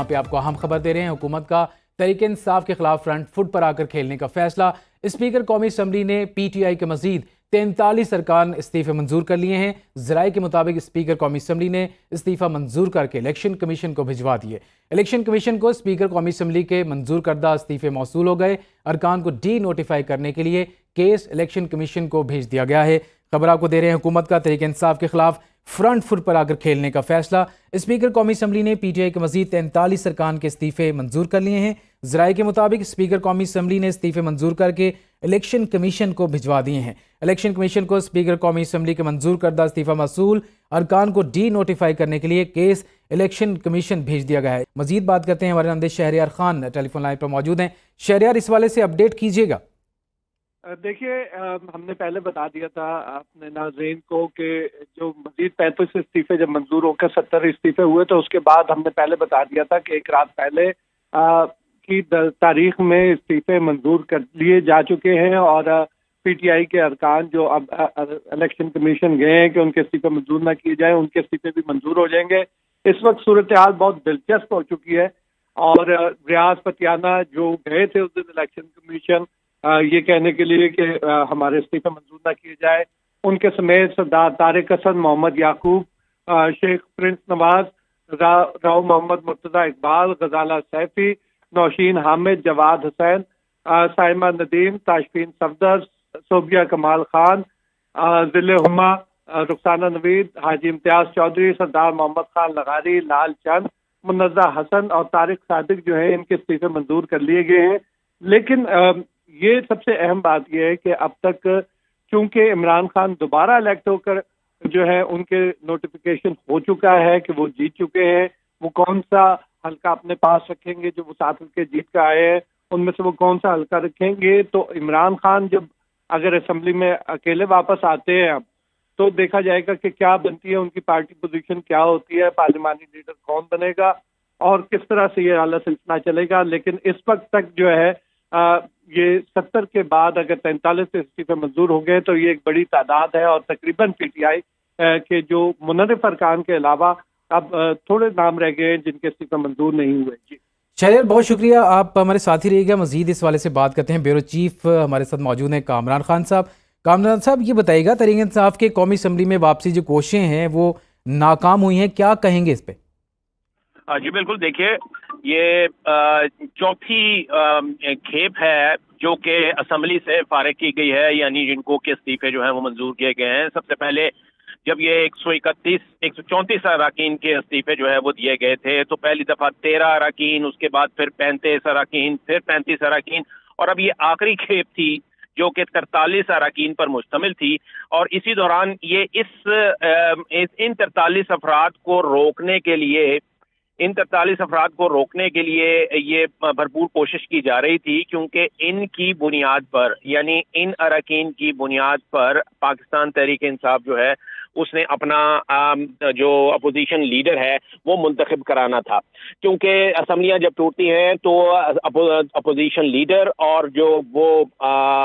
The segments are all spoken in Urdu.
جہاں پہ آپ کو اہم خبر دے رہے ہیں۔ حکومت کا تحریک انصاف کے خلاف فرنٹ فٹ پر آ کر کھیلنے کا فیصلہ۔ اسپیکر قومی اسمبلی نے پی ٹی آئی کے مزید 43 ارکان استعفے منظور کر لیے ہیں۔ ذرائع کے مطابق اسپیکر قومی اسمبلی نے استعفیٰ منظور کر کے الیکشن کمیشن کو بھجوا دیے۔ الیکشن کمیشن کو اسپیکر قومی اسمبلی کے منظور کردہ استعفے موصول ہو گئے۔ ارکان کو ڈی نوٹیفائی کرنے کے لیے کیس الیکشن کمیشن کو بھیج دیا گیا ہے۔ خبر آپ کو دے رہے ہیں، حکومت کا تحریک انصاف کے خلاف فرنٹ فٹ پر آ کر کھیلنے کا فیصلہ۔ اسپیکر قومی اسمبلی نے پی ٹی آئی کے مزید 43 ارکان کے استعفے منظور کر لیے ہیں۔ ذرائع کے مطابق اسپیکر قومی اسمبلی نے استعفے منظور کر کے الیکشن کمیشن کو بھجوا دیے ہیں۔ الیکشن کمیشن کو اسپیکر قومی اسمبلی کے منظور کردہ استعفیٰ موصول ارکان کو ڈی نوٹیفائی کرنے کے لیے کیس الیکشن کمیشن بھیج دیا گیا ہے۔ مزید بات کرتے ہیں، ہمارے نمائندے شہریار خان ٹیلی فون لائن پر موجود ہیں۔ شہریار، اس والے سے اپڈیٹ کیجیے گا۔ دیکھیے، ہم نے پہلے بتا دیا تھا اپنے ناظرین کو کہ جو مزید 35 استعفے جب منظور ہو کر 70 استعفے ہوئے تو اس کے بعد ہم نے پہلے بتا دیا تھا کہ ایک رات پہلے کی تاریخ میں استعفے منظور کر لیے جا چکے ہیں، اور پی ٹی آئی کے ارکان جو اب الیکشن کمیشن گئے ہیں کہ ان کے استعفے منظور نہ کیے جائیں، ان کے استعفے بھی منظور ہو جائیں گے۔ اس وقت صورتحال بہت دلچسپ ہو چکی ہے، اور ریاض پتیانہ جو گئے تھے اس دن الیکشن کمیشن یہ کہنے کے لیے کہ ہمارے استعفے منظور نہ کیے جائے، ان کے سمیت سردار طارق حسن، محمد یعقوب، شیخ پرنس نواز، راؤ محمد مرتضی اقبال، غزالہ سیفی، نوشین حامد، جواد حسین، سائمہ ندیم، تاشفین صفدر، صوبیہ کمال خان، ذل ہما، رخسانہ نوید، حاجی امتیاز چودھری، سردار محمد خان لغاری، لال چند، منزہ حسن اور طارق صادق جو ہے ان کے استعفے منظور کر لیے گئے ہیں۔ لیکن یہ سب سے اہم بات یہ ہے کہ اب تک چونکہ عمران خان دوبارہ الیکٹ ہو کر جو ہے ان کے نوٹیفیکیشن ہو چکا ہے کہ وہ جیت چکے ہیں، وہ کون سا حلقہ اپنے پاس رکھیں گے، جو وہ 7 حلقے جیت کر آئے ہیں ان میں سے وہ کون سا حلقہ رکھیں گے، تو عمران خان جب اگر اسمبلی میں اکیلے واپس آتے ہیں اب تو دیکھا جائے گا کہ کیا بنتی ہے ان کی پارٹی پوزیشن، کیا ہوتی ہے، پارلیمانی لیڈر کون بنے گا اور کس طرح سے یہ اعلیٰ سلسلہ چلے گا۔ لیکن اس وقت تک جو ہے یہ 70 کے بعد اگر 43 استعفے منظور ہو گئے تو یہ ایک بڑی تعداد ہے، اور تقریباً پی ٹی آئی کے جو منرف ارکان کے علاوہ اب تھوڑے نام رہ گئے ہیں جن کے استعفے منظور نہیں ہوئے۔ جی شہریار، بہت شکریہ، آپ ہمارے ساتھ ہی رہیے گا۔ مزید اس والے سے بات کرتے ہیں، بیورو چیف ہمارے ساتھ موجود ہیں کامران خان صاحب۔ کامران صاحب، یہ بتائیے گا تحریک انصاف کے قومی اسمبلی میں واپسی جو کوششیں ہیں وہ ناکام ہوئی ہیں، کیا کہیں گے اس پہ؟ جی بالکل، دیکھیے یہ چوتھی کھیپ ہے جو کہ اسمبلی سے فارغ کی گئی ہے، یعنی جن کو کہ استعفے جو ہیں وہ منظور کیے گئے ہیں۔ سب سے پہلے جب یہ 134 اراکین کے استعفے جو ہے وہ دیے گئے تھے تو پہلی دفعہ 13 اراکین، اس کے بعد پھر 35 اراکین، پھر 35 اراکین، اور اب یہ آخری کھیپ تھی جو کہ 43 اراکین پر مشتمل تھی۔ اور اسی دوران یہ ان 43 افراد کو روکنے کے لیے یہ بھرپور کوشش کی جا رہی تھی، کیونکہ ان کی بنیاد پر، یعنی ان اراکین کی بنیاد پر پاکستان تحریک انصاف جو ہے اس نے اپنا جو اپوزیشن لیڈر ہے وہ منتخب کرانا تھا، کیونکہ اسمبلیاں جب ٹوٹتی ہیں تو اپوزیشن لیڈر اور جو وہ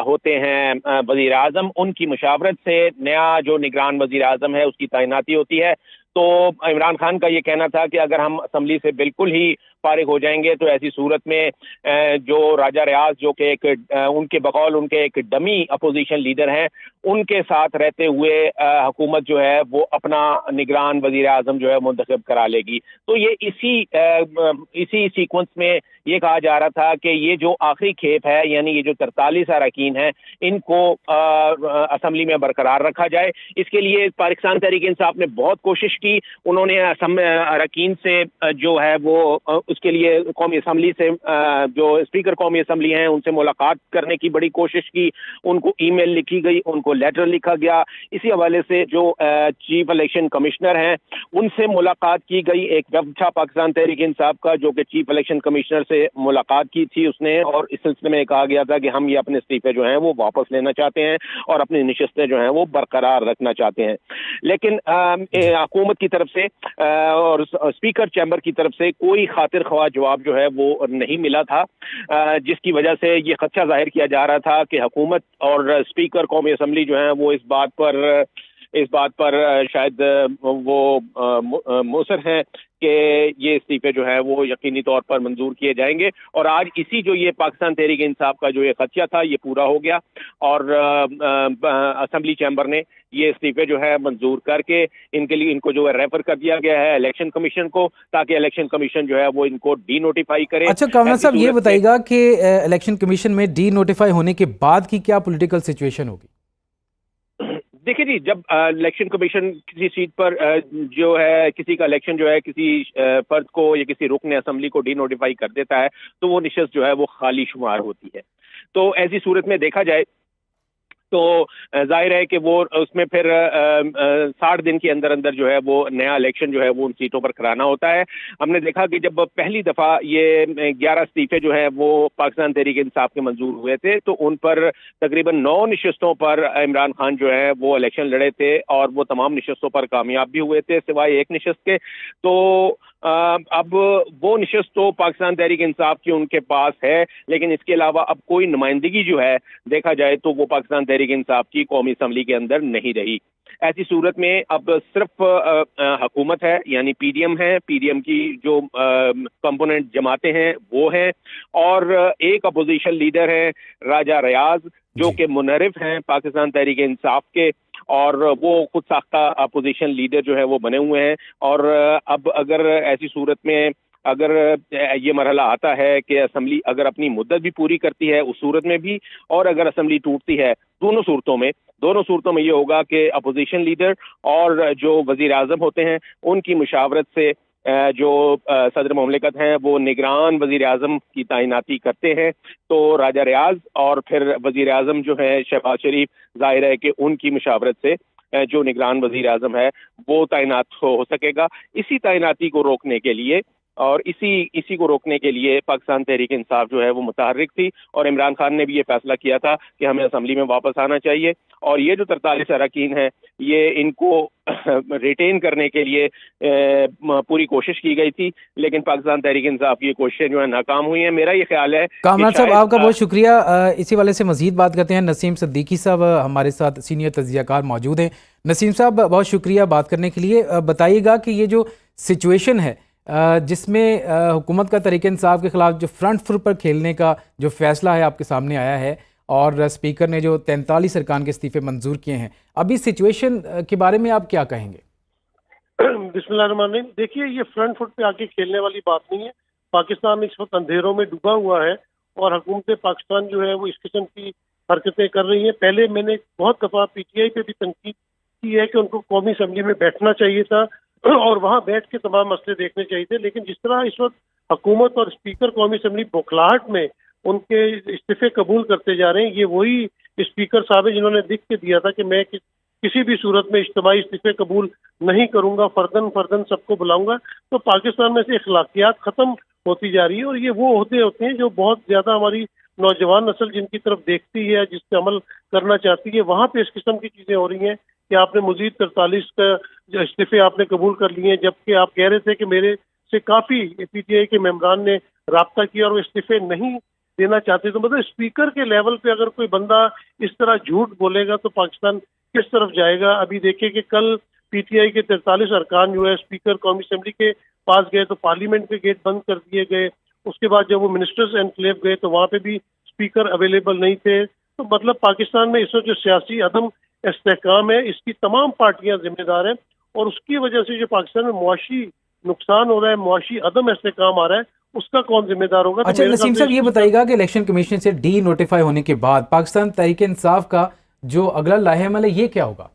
ہوتے ہیں وزیر اعظم، ان کی مشاورت سے نیا جو نگران وزیر اعظم ہے اس کی تعیناتی ہوتی ہے۔ تو عمران خان کا یہ کہنا تھا کہ اگر ہم اسمبلی سے بالکل ہی فارغ ہو جائیں گے تو ایسی صورت میں جو راجہ ریاض جو کہ ان کے بقول ان کے ایک ڈمی اپوزیشن لیڈر ہیں، ان کے ساتھ رہتے ہوئے حکومت جو ہے وہ اپنا نگران وزیر اعظم جو ہے منتخب کرا لے گی۔ تو یہ اسی سیکوینس میں یہ کہا جا رہا تھا کہ یہ جو آخری کھیپ ہے، یعنی یہ جو 43 اراکین ہیں، ان کو اسمبلی میں برقرار رکھا جائے۔ اس کے لیے پاکستان تحریک انصاف نے بہت کوشش کی، انہوں نے اراکین سے جو ہے وہ اس کے لیے قومی اسمبلی سے جو اسپیکر قومی اسمبلی ہیں ان سے ملاقات کرنے کی بڑی کوشش کی، ان کو ای میل لکھی گئی، ان کو لیٹر لکھا گیا۔ اسی حوالے سے جو چیف الیکشن کمشنر ہیں ان سے ملاقات کی گئی، ایک وفد تھا پاکستان تحریک انصاف کا جو کہ چیف الیکشن کمشنر سے ملاقات کی تھی اس نے، اور اس سلسلے میں کہا گیا تھا کہ ہم یہ اپنے استعفے جو ہیں وہ واپس لینا چاہتے ہیں اور اپنی نشستیں جو ہیں وہ برقرار رکھنا چاہتے ہیں۔ لیکن حکومت کی طرف سے اور اسپیکر چیمبر کی طرف سے کوئی خاطر خواہ جواب جو ہے وہ نہیں ملا تھا، جس کی وجہ سے یہ خدشہ ظاہر کیا جا رہا تھا کہ حکومت اور اسپیکر قومی اسمبلی جو ہیں وہ اس بات پر اس بات پر شاید وہ مصر ہیں کہ یہ استعفے جو ہے وہ یقینی طور پر منظور کیے جائیں گے، اور آج اسی جو یہ پاکستان تحریک انصاف کا جو یہ خدشہ تھا یہ پورا ہو گیا، اور اسمبلی چیمبر نے یہ استعفے جو ہے منظور کر کے ان کے لیے ان کو جو ہے ریفر کر دیا گیا ہے الیکشن کمیشن کو، تاکہ الیکشن کمیشن جو ہے وہ ان کو ڈی نوٹیفائی کرے۔ اچھا کامران صاحب یہ بتائیے گا کہ الیکشن کمیشن میں ڈی نوٹیفائی ہونے کے بعد کی کیا پولیٹیکل سچویشن ہوگی؟ دیکھیے جی، جب الیکشن کمیشن کسی سیٹ پر جو ہے کسی کا الیکشن جو ہے کسی فرد کو یا کسی رکن اسمبلی کو ڈی نوٹیفائی کر دیتا ہے تو وہ نشست جو ہے وہ خالی شمار ہوتی ہے۔ تو ایسی صورت میں دیکھا جائے تو ظاہر ہے کہ وہ اس میں پھر 60 دن کے اندر اندر جو ہے وہ نیا الیکشن جو ہے وہ ان سیٹوں پر کرانا ہوتا ہے۔ ہم نے دیکھا کہ جب پہلی دفعہ یہ 11 استعفے جو ہیں وہ پاکستان تحریک انصاف کے منظور ہوئے تھے تو ان پر تقریباً 9 نشستوں پر عمران خان جو ہے وہ الیکشن لڑے تھے، اور وہ تمام نشستوں پر کامیاب بھی ہوئے تھے سوائے ایک نشست کے۔ تو اب وہ نشست تو پاکستان تحریک انصاف کی ان کے پاس ہے، لیکن اس کے علاوہ اب کوئی نمائندگی جو ہے دیکھا جائے تو وہ پاکستان تحریک انصاف کی قومی اسمبلی کے اندر نہیں رہی۔ ایسی صورت میں اب صرف حکومت ہے، یعنی پی ڈی ایم ہے، پی ڈی ایم کی جو کمپوننٹ جماعتیں ہیں وہ ہیں، اور ایک اپوزیشن لیڈر ہے راجہ ریاض جو کہ منحرف ہیں پاکستان تحریک انصاف کے، اور وہ خود ساختہ اپوزیشن لیڈر جو ہے وہ بنے ہوئے ہیں۔ اور اب اگر ایسی صورت میں اگر یہ مرحلہ آتا ہے کہ اسمبلی اگر اپنی مدت بھی پوری کرتی ہے اس صورت میں بھی، اور اگر اسمبلی ٹوٹتی ہے، دونوں صورتوں میں یہ ہوگا کہ اپوزیشن لیڈر اور جو وزیر اعظم ہوتے ہیں ان کی مشاورت سے جو صدر مملکت ہیں وہ نگران وزیر اعظم کی تعیناتی کرتے ہیں۔ تو راجہ ریاض اور پھر وزیر اعظم جو ہے شہباز شریف، ظاہر ہے کہ ان کی مشاورت سے جو نگران وزیر اعظم ہے وہ تعینات ہو سکے گا۔ اسی تعیناتی کو روکنے کے لیے اور اسی کو روکنے کے لیے پاکستان تحریک انصاف جو ہے وہ متحرک تھی، اور عمران خان نے بھی یہ فیصلہ کیا تھا کہ ہمیں اسمبلی میں واپس آنا چاہیے، اور یہ جو 43 اراکین ہیں یہ ان کو ریٹین کرنے کے لیے پوری کوشش کی گئی تھی، لیکن پاکستان تحریک انصاف کی کوششیں جو ہے ناکام ہوئی ہیں۔ میرا یہ خیال ہے کامران صاحب آپ کا بہت شکریہ۔ اسی والے سے مزید بات کرتے ہیں، نسیم صدیقی صاحب ہمارے ساتھ سینئر تجزیہ کار موجود ہیں۔ نسیم صاحب بہت شکریہ بات کرنے کے لیے۔ بتائیے گا کہ یہ جو سچویشن ہے جس میں حکومت کا تحریک انصاف کے خلاف جو فرنٹ فٹ پر کھیلنے کا جو فیصلہ ہے آپ کے سامنے آیا ہے، اور اسپیکر نے جو 43 ارکان کے استعفے منظور کیے ہیں، اب اس سچویشن کے بارے میں آپ کیا کہیں گے؟ بسم اللہ الرحمن الرحیم۔ دیکھیے یہ فرنٹ فٹ پہ آ کے کھیلنے والی بات نہیں ہے۔ پاکستان اس وقت اندھیروں میں ڈوبا ہوا ہے، اور حکومت پاکستان جو ہے وہ اس قسم کی حرکتیں کر رہی ہیں۔ پہلے میں نے بہت دفعہ پی ٹی آئی پہ بھی تنقید کی ہے کہ ان کو قومی اسمبلی میں بیٹھنا چاہیے تھا اور وہاں بیٹھ کے تمام مسئلے دیکھنے چاہیے تھے، لیکن جس طرح اس وقت حکومت اور اسپیکر قومی اسمبلی بوکھلاہٹ میں ان کے استعفے قبول کرتے جا رہے ہیں، یہ وہی اسپیکر صاحب ہیں جنہوں نے لکھ کے دیا تھا کہ میں کسی بھی صورت میں اجتماعی استعفے قبول نہیں کروں گا، فردن سب کو بلاؤں گا۔ تو پاکستان میں سے اخلاقیات ختم ہوتی جا رہی ہے، اور یہ وہ عہدے ہوتے ہیں جو بہت زیادہ ہماری نوجوان نسل جن کی طرف دیکھتی ہے، جس پہ عمل کرنا چاہتی ہے، وہاں پہ اس قسم کی چیزیں ہو رہی ہیں کہ آپ نے مزید 43 کا جو استعفے آپ نے قبول کر لیے ہیں، جبکہ آپ کہہ رہے تھے کہ میرے سے کافی پی ٹی آئی کے ممبران نے رابطہ کیا اور وہ استعفے نہیں دینا چاہتے۔ تو مطلب اسپیکر کے لیول پہ اگر کوئی بندہ اس طرح جھوٹ بولے گا تو پاکستان کس طرف جائے گا؟ ابھی دیکھیں کہ کل پی ٹی آئی کے 43 ارکان جو ہے اسپیکر قومی اسمبلی کے پاس گئے تو پارلیمنٹ کے گیٹ بند کر دیے گئے۔ اس کے بعد جب وہ منسٹرز انکلیو گئے تو وہاں پہ بھی اسپیکر اویلیبل نہیں تھے۔ تو مطلب پاکستان میں اس وقت جو سیاسی عدم استحکام ہے اس کی تمام پارٹیاں ذمہ دار ہیں، اور اس کی وجہ سے جو پاکستان میں معاشی نقصان ہو رہا ہے، معاشی عدم استحکام آ رہا ہے، اس کا کون ذمہ دار ہوگا؟ اچھا نسیم صاحب یہ بتائیے گا کہ الیکشن کمیشن سے ڈی نوٹیفائی ہونے کے بعد پاکستان تحریک انصاف کا جو اگلا لاہے عمل ہے یہ کیا ہوگا؟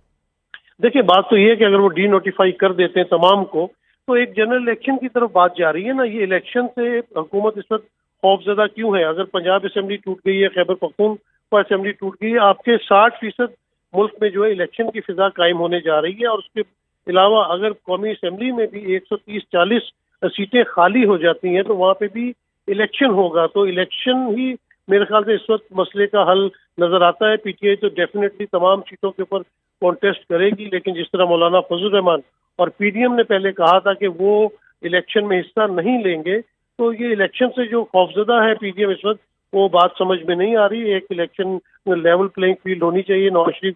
دیکھیں بات تو یہ ہے کہ اگر وہ ڈی نوٹیفائی کر دیتے ہیں تمام کو تو ایک جنرل الیکشن کی طرف بات جا رہی ہے نا۔ یہ الیکشن سے حکومت اس وقت خوف زدہ کیوں ہے؟ اگر پنجاب اسمبلی ٹوٹ گئی ہے، خیبر پختونخوا اسمبلی ٹوٹ گئی ہے، آپ کے 60% ملک میں جو ہے الیکشن کی فضا قائم ہونے جا رہی ہے، اور اس کے علاوہ اگر قومی اسمبلی میں بھی 130-40 سیٹیں خالی ہو جاتی ہیں تو وہاں پہ بھی الیکشن ہوگا۔ تو الیکشن ہی میرے خیال سے اس وقت مسئلے کا حل نظر آتا ہے۔ پی ٹی آئی تو ڈیفینیٹلی تمام سیٹوں کے اوپر کانٹیسٹ کرے گی، لیکن جس طرح مولانا فضل الرحمان اور پی ڈی ایم نے پہلے کہا تھا کہ وہ الیکشن میں حصہ نہیں لیں گے، تو یہ الیکشن سے جو خوفزدہ ہے پی ڈی ایم اس وقت، وہ بات سمجھ میں نہیں آ رہی۔ ایک الیکشن لیول پلینگ فیلڈ ہونی چاہیے، نواز شریف